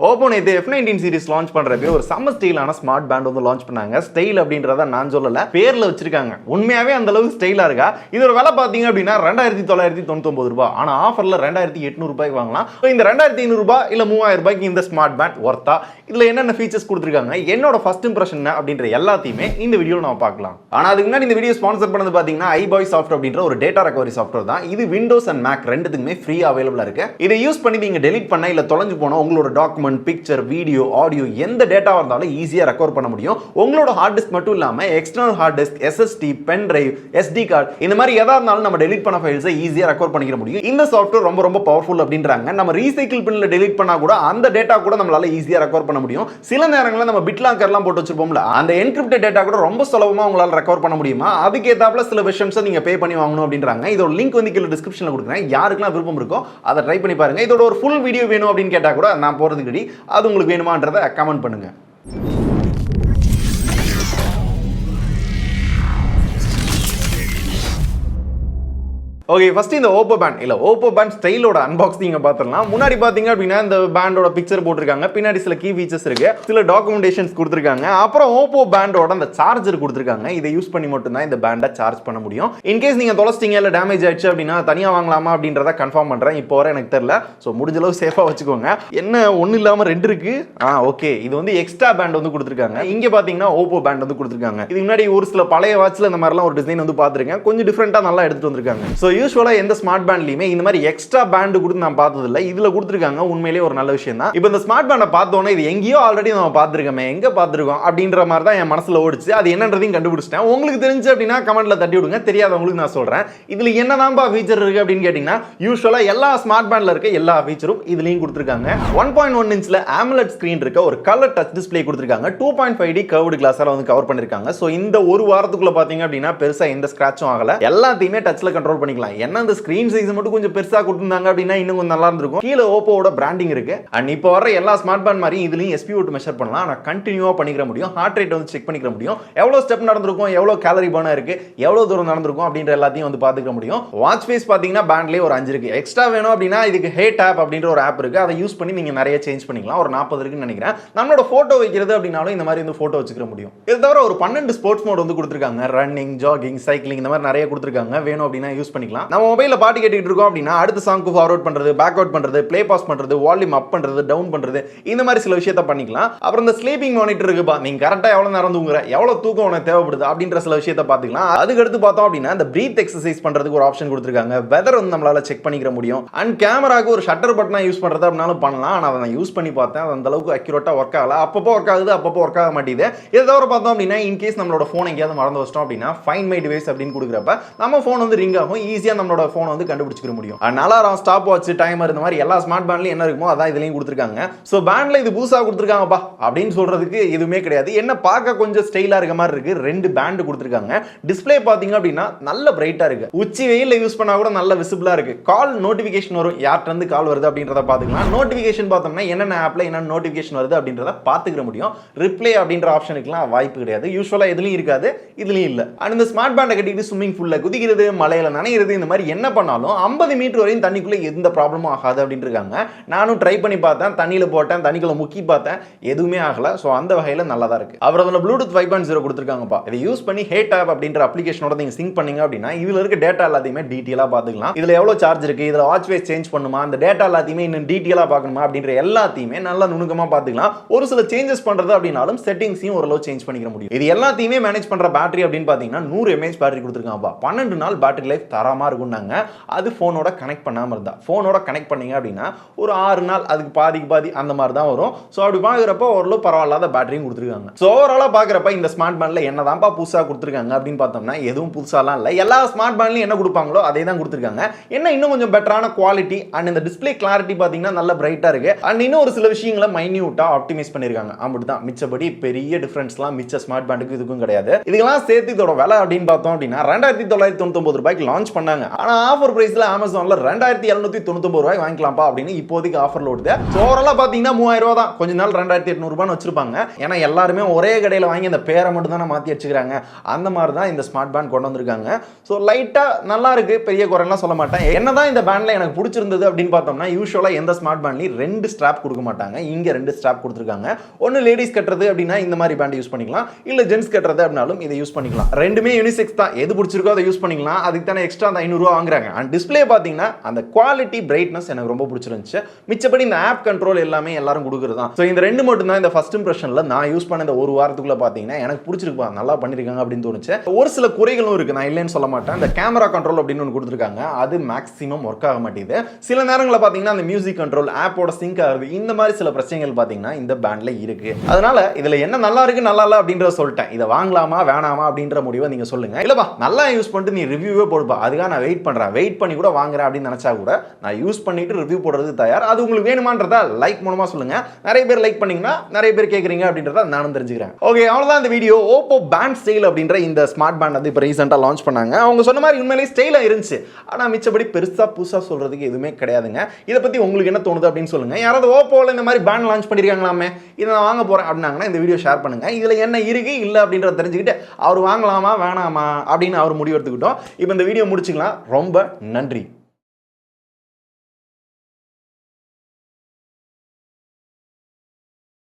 OPPO நேத்து F19 series launch பண்றப்ப ஒரு சம்ம ஸ்டைலான ஸ்மார்ட் பேண்ட் வந்து லான்ச் பண்ணாங்க. ஸ்டைல் அப்படின்றத நான் சொல்லல, பேர்ல வச்சிருக்காங்க. உண்மையாவே அந்த அளவுக்கு ஸ்டைலா இருக்கா? இதோட விலை பாத்தீங்க அப்படின்னா 2999 ரூபாய். ஆனா ஆஃபர்ல 2800 ரூபாய்க்கு வாங்கலாம். இந்த 2500 ரூபாய் இல்ல 3000 ரூபாய்க்கு இந்த ஸ்மார்ட் பேண்ட் ஒர்த்தா? இதுல என்னென்ன ஃபீச்சர்ஸ் கொடுத்திருக்காங்க, என்னோட ஃபர்ஸ்ட் இம்ப்ரஷன் அப்படின்ற எல்லாத்தையுமே இந்த வீடியோல நாம பார்க்கலாம். ஆனா அதுக்கு முன்னாடி இந்த வீடியோ ஸ்பான்சர் பண்ணது பாத்தீங்கன்னா iBoy சாஃப்ட்வேர் அப்படின்ற ஒரு டேட்டா ரெக்கவரி சாஃப்ட்வேர் தான். இது விண்டோஸ் அண்ட் மேக் ரெண்டுத்துக்குமே ஃப்ரீ அவைலபிளா இருக்கு. இதை யூஸ் பண்ணி நீங்க டெலீட் பண்ண இல்ல தொலைஞ்சு போன உங்களோட டாக்குமெண்ட், பிக்சர், வீடியோ, ஆடியோ எந்த டேட்டாவா இருந்தாலும் ஈஸியா ரெக்கவர் பண்ண முடியும். உங்களோட ஹார்ட் டிஸ்க் மட்டும் இல்லாம external hard disk, SSD, pen drive, SD card இந்த மாதிரி எதா இருந்தாலும் நம்ம டெலீட் பண்ண ஃபைல்ஸை ஈஸியா ரெக்கவர் பண்ணிக்க முடியும். இந்த சாஃப்ட்வேர் ரொம்ப ரொம்ப பவர்ஃபுல் அப்படின்றாங்க. நம்ம ரீசைக்கிள் பின்ல டெலீட் பண்ணா கூட அந்த டேட்டா கூட நம்மளால ஈஸியா ரெக்கவர் பண்ண முடியும். சில நேரங்களில் நம்ம பிட் லாக்கர்லாம் போட்டு வச்சிருப்போம்ல, அந்த என்கிரிப்டட் டேட்டா கூட ரொம்ப சுலபமா உங்களால ரெக்கவர் பண்ண முடியுமா? அதுக்கு ஏத்தாப்புல சில விஷயம்ஸ் நீங்க பே பண்ணி வாங்கணும் அப்படின்றாங்க. இதோட லிங்க் வந்து கீழ டிஸ்கிரிப்ஷன்ல கொடுக்குறேன். யாருக்கெல்லாம் விருப்பம் இருக்கோ அதை ட்ரை பண்ணி பாருங்க. இதோட ஒரு ஃபுல் வீடியோ வேணும் அப்படின்னு கேட்டா கூட நான் போறதுக்கு அது உங்களுக்கு வேணுமான்றதை கமெண்ட் பண்ணுங்க. ஓகே, ஃபர்ஸ்ட் இந்த OPPO Band இல்ல OPPO Band ஸ்டைலோட அன்பாக்சிங் பார்த்துடலாம். முன்னாடி பாத்தீங்க அப்படின்னா இந்த பேண்டோட பிக்சர் போட்டிருக்காங்க, பின்னாடி சில கீ ஃபீச்சர்ஸ் இருக்கு, சில டாக்குமெண்டேஷன்ஸ் கொடுத்திருக்காங்க. அப்புறம் OPPO Bandோட அந்த சார்ஜர் கொடுத்திருக்காங்க. இதை யூஸ் பண்ணி மட்டும் தான் இந்த பேண்டை சார்ஜ் பண்ண முடியும். இன்கேஸ் நீங்க தொலைச்சிட்டீங்க இல்ல டேமேஜ் ஆயிடுச்சு அப்படின்னா தனியா வாங்கலாமா அப்படின்றத கன்ஃபார்ம் பண்றேன். இப்போ வரை எனக்கு தெரியல. ஸோ முடிஞ்ச அளவு சேஃபா வச்சுக்கோங்க. என்ன ஒன்னு இல்லாம ரெண்டு இருக்கு. ஓகே, இது வந்து எக்ஸ்ட்ரா பேண்ட் வந்து கொடுத்திருக்காங்க. இங்க பாத்தீங்கன்னா OPPO Band வந்து கொடுத்திருக்காங்க. இதுக்கு முன்னாடி ஒரு சில பழைய வாட்ச்ல இந்த மாதிரிலாம் ஒரு டிசைன் வந்து பார்த்திருக்கேன். கொஞ்சம் டிஃபரெண்டா நல்லா எடுத்துட்டு வந்திருக்காங்க. ஸோ யூசுவலா எந்த ஸ்மார்ட் பேண்ட்லயுமே இந்த மாதிரி எக்ஸ்ட்ரா பேண்ட் கொடுத்து நான் பார்த்தது இல்லை. இதுல கொடுத்துருக்காங்க. உண்மையிலேயே ஒரு நல்ல விஷயம் தான். இப்போ இந்த ஸ்மார்ட் பேண்டை பார்த்தோன்னே இது எங்கேயோ ஆல்ரெடி நம்ம பார்த்துருக்கோமே, எங்க பார்த்துருக்கோம் அப்படின்ற மாதிரி தான் என் மனசுல ஓடிச்சு. அது என்னன்றதையும் கண்டுபிடிச்சிட்டேன். உங்களுக்கு தெரிஞ்சு அப்படின்னா கமெண்ட்ல தட்டி விடுங்க. தெரியாதவங்களுக்கு நான் சொல்றேன். இதுல என்னதான்பா ஃபீச்சர் இருக்கு அப்படின்னு கேட்டீங்கன்னா, யூசுவலா எல்லா ஸ்மார்ட் பேண்ட்ல இருக்க எல்லா ஃபீச்சரும் இதுலயும் கொடுத்துருக்காங்க. 1.1 இன்ச்ல AMOLED ஸ்கிரீன் இருக்க ஒரு கலர் டச் டிஸ்பிளே கொடுத்துருக்காங்க. 2.5D கர்வ்டு கிளாஸால வந்து கவர் பண்ணிருக்காங்க. ஸோ இந்த ஒரு வாரத்துக்குள்ள பாத்தீங்க அப்படின்னா பெருசா எந்த ஸ்கிராச்சும் ஆகல. எல்லாத்தையுமே டச்ல கண்ட்ரோல் பண்ணிக்கலாம். என்ன இந்த ஸ்கிரீன் சைஸ் மட்டும் கொஞ்சம் பெருசா கொடுத்திருந்தாங்க அப்படின்னா இன்னும் கொஞ்சம் நல்லா இருந்திருக்கும். கீழ OPPOவோட பிராண்டிங் இருக்கு. அண்ட் இப்போ வர எல்லா ஸ்மார்ட் பேண்ட் மாதிரி இதுலயும் SPO2 மெஷர் பண்ணலாம். ஆனா கண்டினியூவா பண்ணிக்க முடியும். ஹார்ட் ரேட் வந்து செக் பண்ணிக்க முடியும். எவ்வளவு ஸ்டெப் நடந்திருக்கும், எவ்வளவு கேலரி பர்ன் இருக்கு, எவ்வளவு தூரம் நடந்திருக்கும் அப்படின்ற எல்லாத்தையும் வந்து பாத்துக்க முடியும். வாட்ச் ஃபேஸ் பாத்தீங்கன்னா பேண்ட்லயே ஒரு 5 இருக்கு. எக்ஸ்ட்ரா வேணும் அப்படின்னா இதுக்கு HeyTap அப்படின்ற ஒரு ஆப் இருக்கு. அதை யூஸ் பண்ணி நீங்க நிறைய சேஞ்ச் பண்ணிக்கலாம். ஒரு 40 இருக்குன்னு நினைக்கிறேன். நம்மளோட போட்டோ வைக்கிறது அப்படின்னாலும் இந்த மாதிரி வந்து போட்டோ வச்சுக்க முடியும். இது தவிர ஒரு 12 ஸ்போர்ட்ஸ் மோட் வந்து கொடுத்திருக்காங்க. ரன்னிங், ஜாகிங், சைக்கிளிங் இந்த மாதிரி நிறைய கொடுத்திருக்காங்க. வேணும் அப்படின்னா யூஸ் பண்ணிக்கலாம். நம்ம மொபைல்ல பாட்டு கேட்டுட்டு இருக்கோம் அப்படின்னா அடுத்த சாங்க்கு ஃபார்வர்ட் பண்றது, பேக்வர்ட் பண்றது, ப்ளே பாஸ் பண்றது, வால்யூம் அப் பண்றது, டவுன் பண்றது, இந்த மாதிரி சில விஷயத்தை பண்ணிக்கலாம். அப்புறம் இந்த ஸ்லீப்பிங் மானிட்டர் இருக்குப்பா, நீங்க கரெக்டா எவ்வளவு நேரம் தூங்குற, எவ்வளவு தூக்கம் உனக்கு தேவைப்படுது அப்படின்ற சில விஷயத்தை பார்த்துக்கலாம். அதுக்கு அடுத்து பார்த்தோம் அப்படின்னா இந்த பிரீத் எக்ஸசைஸ் பண்றதுக்கு ஒரு ஆப்ஷன் கொடுத்திருக்காங்க. வெதர் வந்து நம்மளால செக் பண்ணிக்க முடியும். அண்ட் கேமராக்கு ஒரு ஷட்டர் பட்டனை யூஸ் பண்றது அப்படினாலும் பண்ணலாம். ஆனா அதை நான் யூஸ் பண்ணி பார்த்தேன், அது அந்த அளவுக்கு அக்யூரேட்டா ஒர்க் ஆகல. அப்பப்போ ஒர்க் ஆகுது, அப்பப்போ ஒர்க் ஆக மாட்டேங்குது. இதை தவிர பார்த்தோம் அப்படின்னா இன்கேஸ் நம்மளோட போன் எங்கேயாவது மறந்து வச்சிட்டோம் அப்படின்னா ஃபைண்ட் மை டிவைஸ் அப்படின்னு கொடுக்குறப்ப நம்ம போன் வந்து ரிங் ஆகும். ஈஸியா நம்மளோட போன் வந்து கண்டுபிடிச்சிக்க முடியும். அலாரம், ஸ்டாப் வாட்ச், டைமர் இந்த மாதிரி எல்லா ஸ்மார்ட் பேண்ட்லயும் என்ன இருக்குமோ அதான் இதுலயும் கொடுத்திருக்காங்க. சோ பேண்ட்ல இது புதுசா கொடுத்திருக்காங்கப்பா அப்படின்னு சொல்றதுக்கு எதுவுமே கிடையாது. என்ன பார்க்க கொஞ்சம் ஸ்டைலா இருக்க மாதிரி இருக்கு. 2 பேண்ட் கொடுத்திருக்காங்க. டிஸ்ப்ளே பாத்தீங்க அப்படின்னா நல்ல பிரைட்டா இருக்கு. உச்சி வெயில்ல யூஸ் பண்ணா கூட நல்ல விசிபிளா இருக்கு. கால் நோட்டிபிகேஷன் வரும், யார்ட்ட இருந்து கால் வருது அப்படின்றத பாத்துக்கலாம். நோட்டிபிகேஷன் பார்த்தோம்னா என்னென்ன ஆப்ல என்ன நோட்டிபிகேஷன் வருது அப்படின்றத பாத்துக்க முடியும். ரிப்ளே அப்படின்ற ஆப்ஷனுக்குலாம் வாய்ப்பு கிடையாது. யூசுவலா எதுலயும் இருக்காது, இதுலயும் இல்ல. அண்ட் இந்த ஸ்மார்ட் பேண்டை கட்டிட்டு ஸ்விம்மிங் பூல்ல குதிக்கிறது, மலையில நனையிறது, இந்த மாதிரி என்ன பண்ணாலும் 50 மீட்டர் வரையும் தண்ணிக்குள்ள எந்த ப்ராப்ளமும் ஆகாது அப்படின்னு இருக்காங்க. நானும் ட்ரை பண்ணி பார்த்தேன், தண்ணியில போட்டேன், தண்ணிக்குள்ள முக்கி பார்த்தேன், எதுவுமே ஆகல. சோ அந்த வகையில நல்லா தான் இருக்கு. அப்புறம் அதுல ப்ளூடூத் 5.0 கொடுத்திருக்காங்கப்பா. இதை யூஸ் பண்ணி HeyTap அப்படின்ற அப்ளிகேஷனோட நீங்க சிங்க் பண்ணீங்க அப்படின்னா இதுல இருக்க டேட்டா எல்லாத்தையுமே டீடைலா பாத்துக்கலாம். இதுல எவ்வளவு சார்ஜ் இருக்கு, இதுல வாட்ச் ஃபேஸ் சேஞ்ச் பண்ணுமா, அந்த டேட்டா எல்லாத்தையுமே இன்னும் டீடைலா பார்க்கணுமா அப்படின்ற எல்லாத்தையுமே நல்லா நுணுக்கமா பாத்துக்கலாம். ஒரு சில சேஞ்சஸ் பண்றது அப்படினாலும் செட்டிங்ஸையும் ஓரளவு சேஞ்ச் பண்ணிக்க முடியும். இது எல்லாத்தையுமே மேனேஜ் பண்ற பேட்டரி அப்படின்னு பாத்தீங்கன்னா 100 mAh பேட்டரி கொடுத்திருக்காங்கப்பா. 12 நாள் பேட்டரி லைஃப் தரமா இருக்கும்னாங்க. அது போனோட கனெக்ட் பண்ணாம இருந்தா. போனோட கனெக்ட் பண்ணீங்க அப்படின்னா ஒரு 6 நாள், அதுக்கு பாதி அந்த மாதிரி தான் வரும். ஸோ அப்படி பார்க்குறப்ப ஓரளவு பரவாயில்லாத பேட்டரியும் கொடுத்துருக்காங்க. ஸோ ஓவராலாக பார்க்குறப்ப இந்த ஸ்மார்ட் பேண்டில் என்னதான்ப்பா புதுசாக கொடுத்துருக்காங்க அப்படின்னு பார்த்தோம்னா எதுவும் புதுசாலாம் இல்லை. எல்லா ஸ்மார்ட் பேண்ட்லையும் என்ன கொடுப்பாங்களோ அதே தான் கொடுத்துருக்காங்க. என்ன இன்னும் கொஞ்சம் பெட்டரான குவாலிட்டி அண்ட் இந்த டிஸ்பிளே கிளாரிட்டி பார்த்தீங்கன்னா நல்ல பிரைட்டாக இருக்கு. அண்ட் இன்னும் ஒரு சில விஷயங்களை மைன்யூட்டாக ஆப்டிமைஸ் பண்ணியிருக்காங்க. அப்படிதான், மிச்சபடி பெரிய டிஃபரன்ஸ்லாம் மிச்ச ஸ்மார்ட் பேண்டுக்கு இதுக்கும் கிடையாது. இதுக்கெல்லாம் சேர்த்து இதோட விலை அப்படின்னு பார்த்தோம் அப்படின்னா 2999 ரூபாய்க்கு லான்ச் பண்ண பண்ணாங்க. ஆனா ஆஃபர் பிரைஸ்ல Amazonல 2799 ரூபாய் வாங்கிக்கலாம்ப்பா அப்படின்னு இப்போதைக்கு ஆஃபர்ல ஓடுது. சோ ஓவராலா பாத்தீங்கன்னா 3000 ரூபாய் தான். கொஞ்ச நாள் 2800 ரூபாய்னு வச்சிருப்பாங்க. ஏன்னா எல்லாருமே ஒரே கடையில வாங்கி அந்த பேரை மட்டும் தான் மாத்தி வச்சுக்கிறாங்க. அந்த மாதிரி தான் இந்த ஸ்மார்ட் பேண்ட் கொண்டு வந்திருக்காங்க. சோ லைட்டா நல்லா இருக்கு, பெரிய குறைலாம் சொல்ல மாட்டேன். என்னதான் இந்த பேண்ட்ல எனக்கு பிடிச்சிருந்தது அப்படின்னு பார்த்தோம்னா, யூசுவலா எந்த ஸ்மார்ட் பேண்ட்லயும் 2 ஸ்ட்ராப் கொடுக்க மாட்டாங்க. இங்க 2 ஸ்ட்ராப் கொடுத்திருக்காங்க. ஒன்னு லேடிஸ் கட்டுறது அப்படின்னா இந்த மாதிரி பேண்ட் யூஸ் பண்ணிக்கலாம், இல்ல ஜென்ஸ் கட்டுறது அப்படினாலும் இதை யூஸ் பண்ணிக்கலாம். ரெண்டுமே யூனிசெக்ஸ் தான். எது பிடிச்சிருக்கோ அதை யூஸ் பண்ணிக்கலாம். அதுக்கு தானே எக்ஸ்ட்ரா அந்த 500 ரூபாய் வாங்குறாங்க. அண்ட் டிஸ்ப்ளே பாத்தீங்கன்னா அந்த குவாலிட்டி பிரைட்னஸ் எனக்கு ரொம்ப பிடிச்சிருந்துச்சு. மிச்சப்படி இந்த ஆப் கண்ட்ரோல் எல்லாமே எல்லாரும் கொடுக்குறது தான். ஸோ இந்த 2 மட்டும் தான் இந்த ஃபர்ஸ்ட் இம்ப்ரெஷன்ல நான் யூஸ் பண்ண இந்த ஒரு வாரத்துக்குள்ள பாத்தீங்கன்னா எனக்கு பிடிச்சிருப்பா, நல்லா பண்ணிருக்காங்க அப்படின்னு தோணுச்சு. ஒரு சில குறைகளும் இருக்கு, நான் இல்லைன்னு சொல்ல மாட்டேன். இந்த கேமரா கண்ட்ரோல் அப்படின்னு ஒன்று கொடுத்துருக்காங்க, அது மேக்ஸிமம் ஒர்க் ஆக மாட்டேங்குது. சில நேரங்களில் பார்த்தீங்கன்னா அந்த மியூசிக் கண்ட்ரோல் ஆப்போட சிங்க் ஆகுது. இந்த மாதிரி சில பிரச்சனைகள் பார்த்தீங்கன்னா இந்த பேண்ட்ல இருக்கு. அதனால இதுல என்ன நல்லா இருக்கு நல்லா இல்லை அப்படின்றத சொல்லிட்டேன். இதை வாங்கலாமா வேணாமா அப்படின்ற முடிவை நீங்க சொல்லுங்க. இல்லப்பா நல்லா யூஸ் பண்ணிட்டு நீ ரிவ்யூவே போடுப்பா, அதுக்காக நான் வெயிட் பண்றேன், வெயிட் பண்ணி கூட வாங்குறேன் அப்படின்னு நினைச்சா கூட நான் யூஸ் பண்ணிட்டு ரிவ்யூ போடுறது தயார். அது உங்களுக்கு வேணுமான்றதா லைக் மூலமா சொல்லுங்க. நிறைய பேர் லைக் பண்ணீங்கன்னா நிறைய பேர் கேட்குறீங்க அப்படின்றத நானும் தெரிஞ்சுக்கிறேன். ஓகே, அவ்வளவுதான் இந்த வீடியோ. OPPO Band ஸ்டைல் அப்படின்ற இந்த ஸ்மார்ட் பேண்ட் வந்து இப்போ ரீசெண்டாக லான்ச் பண்ணாங்க. அவங்க சொன்ன மாதிரி உண்மையிலேயே ஸ்டைலாக இருந்துச்சு. ஆனால் மிச்சப்படி பெருசாக புதுசாக சொல்கிறதுக்கு எதுவுமே கிடையாதுங்க. இதை பற்றி உங்களுக்கு என்ன தோணுது அப்படின்னு சொல்லுங்கள். யாராவது ஓப்போவில் இந்த மாதிரி பேண்ட் லான்ச் பண்ணியிருக்காங்களாமே, இதை நான் வாங்க போகிறேன் அப்படின்னாங்கன்னா இந்த வீடியோ ஷேர் பண்ணுங்கள். இதில் என்ன இருக்கு இல்லை அப்படின்றத தெரிஞ்சுக்கிட்டு அவர் வாங்கலாமா வேணாமா அப்படின்னு அவர் முடிவு எடுத்துக்கிட்டோம். இப்போ இந்த வீடியோ முடிச்சுக்கலாம். ரொம்ப நன்றி.